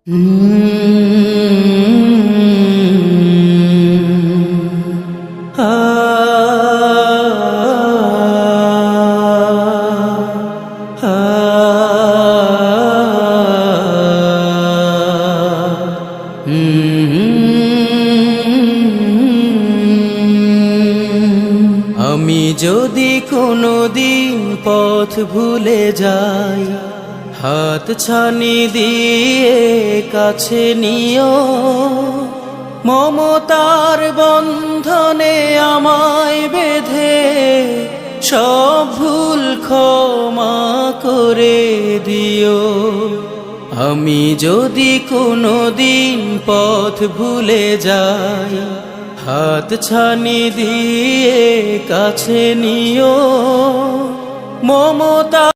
আমি যদি কোনোদিন পথ ভুলে যাই, হাত ছানি দিয়ে কাছে নিও, মমতার বন্ধনে আমায় বেঁধে সব ভুল ক্ষমা করে দিও। আমি যদি কোনোদিন পথ ভুলে যাই, হাত ছানি দিয়ে কাছে নিও, মমতা